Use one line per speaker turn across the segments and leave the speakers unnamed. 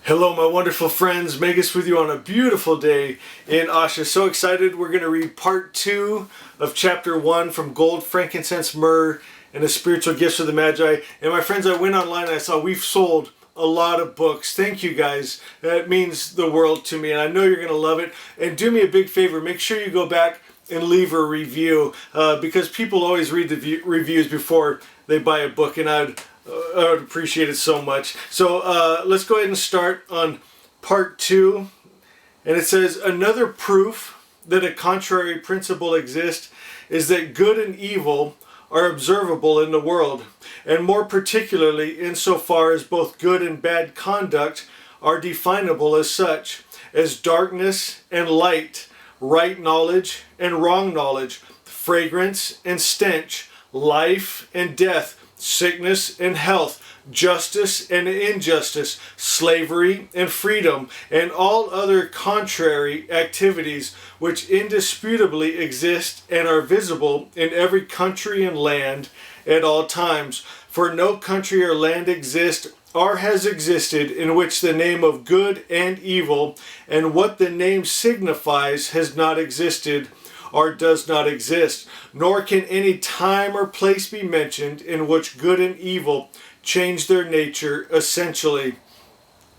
Hello, my wonderful friends. Megas with you on a beautiful day in Asha. So excited. We're going to read part 2 of chapter 1 from Gold, Frankincense, Myrrh, and the Spiritual Gifts of the Magi. And my friends, I went online and I saw we've sold a lot of books. Thank you guys. That means the world to me, and I know you're going to love it. And do me a big favor. Make sure you go back and leave a review because people always read the reviews before they buy a book, and I would appreciate it so much. So let's go ahead and start on part 2. And it says, another proof that a contrary principle exists is that good and evil are observable in the world, and more particularly insofar as both good and bad conduct are definable as such, as darkness and light, right knowledge and wrong knowledge, fragrance and stench, life and death, sickness and health, justice and injustice, slavery and freedom, and all other contrary activities which indisputably exist and are visible in every country and land at all times. For no country or land exists or has existed in which the name of good and evil and what the name signifies has not existed or does not exist, nor can any time or place be mentioned in which good and evil change their nature essentially.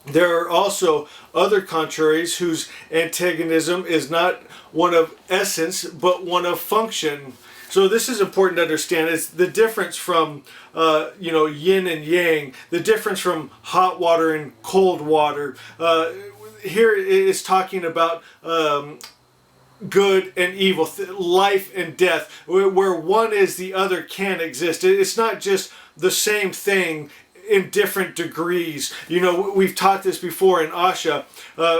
There are also other contraries whose antagonism is not one of essence but one of function. So this is important to understand. It's the difference from yin and yang, the difference from hot water and cold water. Here it is talking about good and evil, life and death, where one is the other can exist. It's not just the same thing in different degrees. You know, we've taught this before in Asha.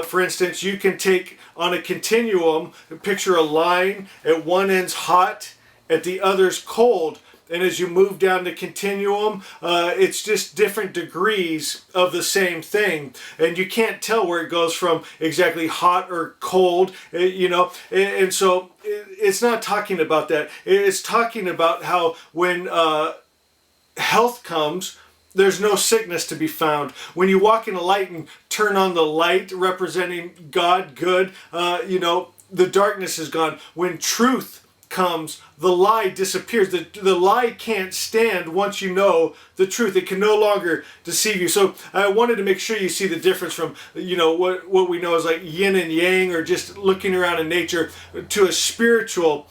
For instance, you can take on a continuum, picture a line, at one end's hot, at the other's cold. And as you move down the continuum, it's just different degrees of the same thing. And you can't tell where it goes from exactly hot or cold, And so it's not talking about that. It's talking about how when health comes, there's no sickness to be found. When you walk in a light and turn on the light representing God, good, the darkness is gone. When truth comes, the lie disappears. The lie can't stand once you know the truth. It can no longer deceive you. So I wanted to make sure you see the difference from what we know as like yin and yang, or just looking around in nature, to a spiritual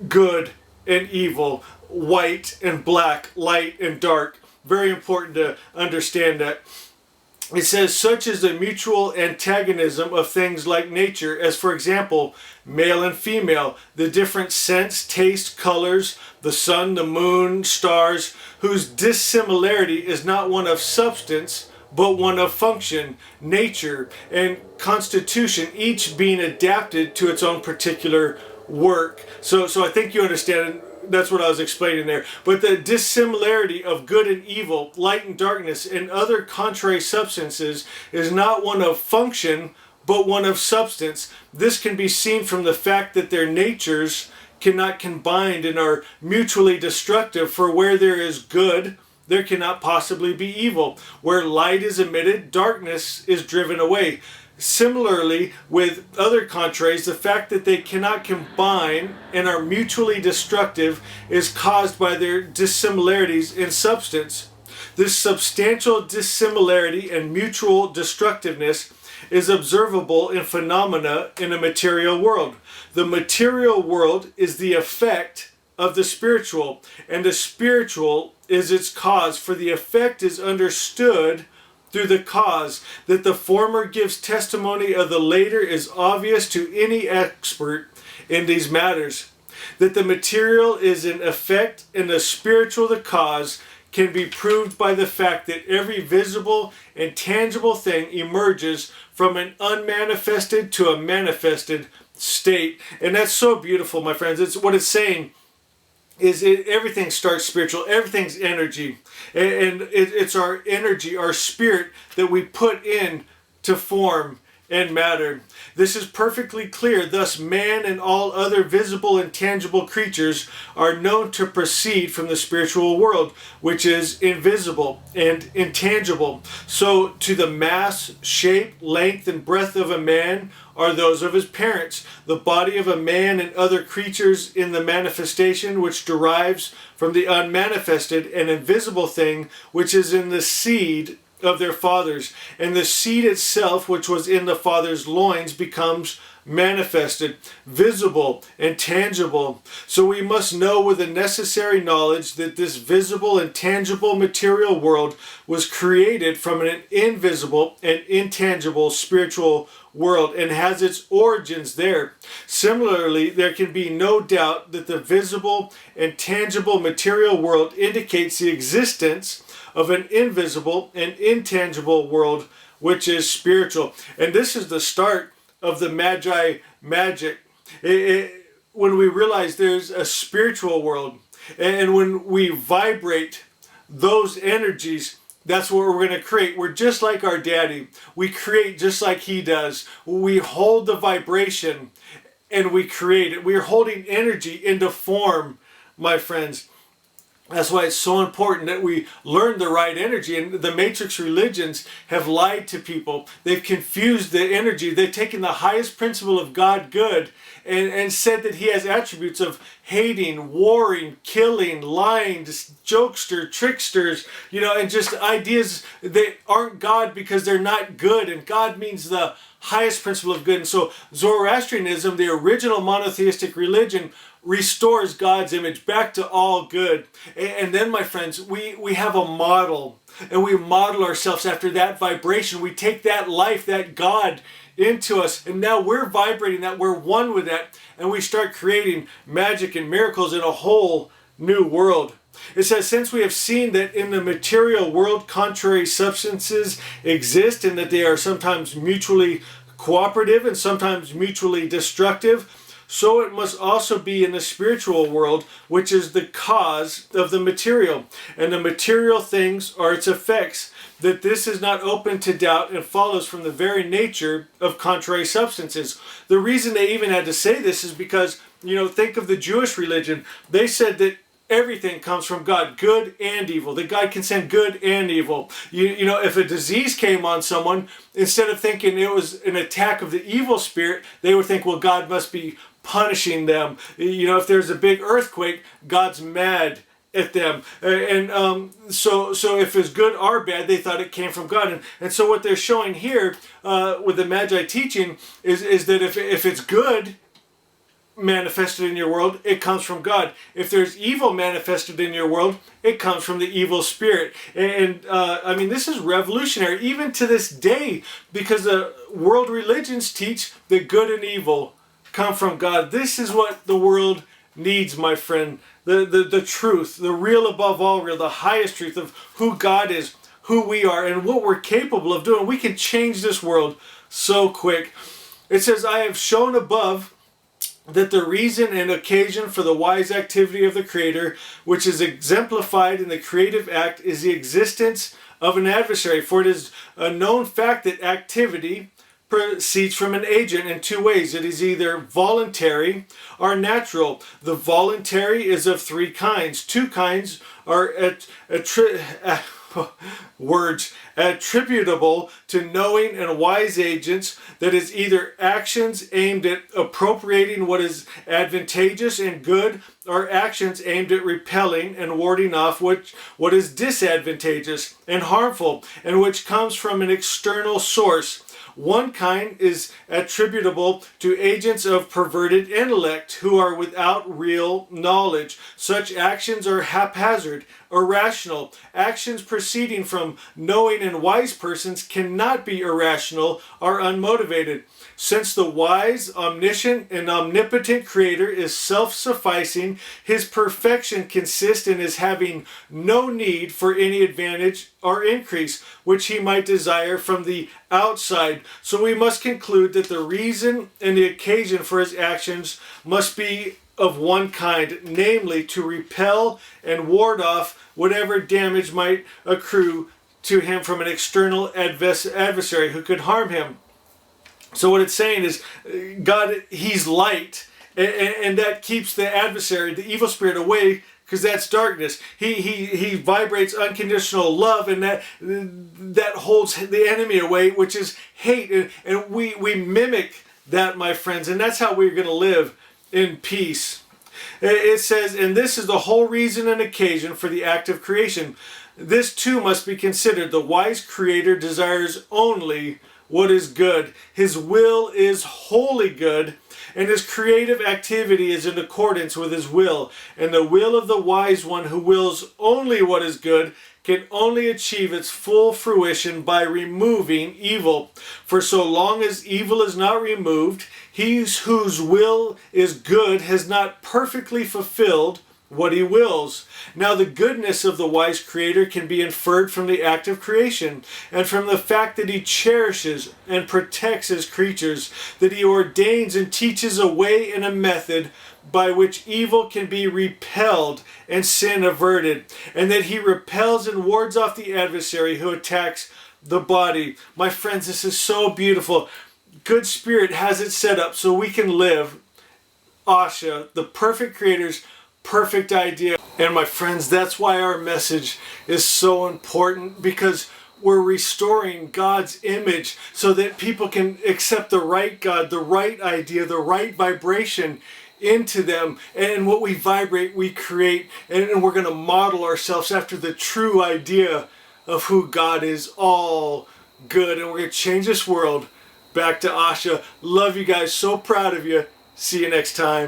good and evil, white and black, light and dark. Very important to understand that. It says, such is the mutual antagonism of things like nature, as for example, male and female, the different scents, taste, colors, the sun, the moon, stars, whose dissimilarity is not one of substance, but one of function, nature, and constitution, each being adapted to its own particular work. So I think you understand. That's what I was explaining there. But the dissimilarity of good and evil, light and darkness, and other contrary substances is not one of function, but one of substance. This can be seen from the fact that their natures cannot combine and are mutually destructive. For where there is good, there cannot possibly be evil. Where light is emitted, darkness is driven away. Similarly, with other contraries, the fact that they cannot combine and are mutually destructive is caused by their dissimilarities in substance. This substantial dissimilarity and mutual destructiveness is observable in phenomena in the material world. The material world is the effect of the spiritual, and the spiritual is its cause, for the effect is understood through the cause. That the former gives testimony of the later is obvious to any expert in these matters. That the material is an effect and the spiritual the cause can be proved by the fact that every visible and tangible thing emerges from an unmanifested to a manifested state. And that's so beautiful, my friends. It's what it's saying is everything starts spiritual. Everything's energy, and it's our energy, our spirit, that we put in to form and matter. This is perfectly clear. Thus, man and all other visible and tangible creatures are known to proceed from the spiritual world, which is invisible and intangible. So, to the mass, shape, length, and breadth of a man are those of his parents. The body of a man and other creatures in the manifestation, which derives from the unmanifested and invisible thing, which is in the seed of their fathers, and the seed itself, which was in the father's loins, becomes manifested, visible, and tangible. So we must know with the necessary knowledge that this visible and tangible material world was created from an invisible and intangible spiritual world and has its origins there. Similarly, there can be no doubt that the visible and tangible material world indicates the existence of an invisible and intangible world, which is spiritual. And this is the start of the Magi magic. When we realize there's a spiritual world, and when we vibrate those energies, that's what we're going to create. We're just like our daddy. We create just like he does. We hold the vibration and we create it. We're holding energy into form, my friends. That's why it's so important that we learn the right energy. And the matrix religions have lied to people. They've confused the energy. They've taken the highest principle of God good and said that he has attributes of hating, warring, killing, lying, just jokester, tricksters, and just ideas that aren't God because they're not good. And God means the highest principle of good. And so Zoroastrianism, the original monotheistic religion, restores God's image back to all good. And then, my friends, we have a model, and we model ourselves after that vibration. We take that life, that God into us, and now we're vibrating that, we're one with that, and we start creating magic and miracles in a whole new world. It says, since we have seen that in the material world contrary substances exist and that they are sometimes mutually cooperative and sometimes mutually destructive, so it must also be in the spiritual world, which is the cause of the material. And the material things are its effects, that this is not open to doubt and follows from the very nature of contrary substances. The reason they even had to say this is because, think of the Jewish religion. They said that everything comes from God, good and evil, that God can send good and evil. If a disease came on someone, instead of thinking it was an attack of the evil spirit, they would think, well, God must be punishing them. If there's a big earthquake, God's mad at them. So if it's good or bad, they thought it came from God. And so what they're showing here with the Magi teaching is that if it's good manifested in your world, it comes from God. If there's evil manifested in your world, it comes from the evil spirit. And this is revolutionary even to this day, because the world religions teach that good and evil come from God. This is what the world needs, my friend. The truth, the real above all real, the highest truth of who God is, who we are, and what we're capable of doing. We can change this world so quick. It says, I have shown above that the reason and occasion for the wise activity of the Creator, which is exemplified in the creative act, is the existence of an adversary. For it is a known fact that activity proceeds from an agent in two ways. It is either voluntary or natural. The voluntary is of three kinds. Two kinds are attributable to knowing and wise agents, that is either actions aimed at appropriating what is advantageous and good, or actions aimed at repelling and warding off what is disadvantageous and harmful, and which comes from an external source. One kind is attributable to agents of perverted intellect who are without real knowledge. Such actions are haphazard, irrational. Actions proceeding from knowing and wise persons cannot be irrational or unmotivated. Since the wise, omniscient, and omnipotent Creator is self-sufficing, his perfection consists in his having no need for any advantage or increase, which he might desire from the outside. So we must conclude that the reason and the occasion for his actions must be of one kind, namely to repel and ward off whatever damage might accrue to him from an external adversary who could harm him. So what it's saying is, God, He's light, and that keeps the adversary, the evil spirit, away, because that's darkness. He vibrates unconditional love, and that holds the enemy away, which is hate. And we mimic that, my friends, and that's how we're going to live in peace. It says, and this is the whole reason and occasion for the act of creation. This too must be considered. The wise Creator desires only what is good. His will is wholly good, and his creative activity is in accordance with his will. And the will of the wise one who wills only what is good can only achieve its full fruition by removing evil. For so long as evil is not removed, he whose will is good has not perfectly fulfilled what he wills. Now the goodness of the wise Creator can be inferred from the act of creation, and from the fact that he cherishes and protects his creatures, that he ordains and teaches a way and a method by which evil can be repelled and sin averted, and that he repels and wards off the adversary who attacks the body. My friends, this is so beautiful. Good Spirit has it set up so we can live Asha, the perfect Creator's perfect idea. And my friends, that's why our message is so important, because we're restoring God's image so that people can accept the right God, the right idea, the right vibration into them. And what we vibrate, we create, and we're going to model ourselves after the true idea of who God is, all good. And we're going to change this world back to Asha. Love you guys, so proud of you. See you next time.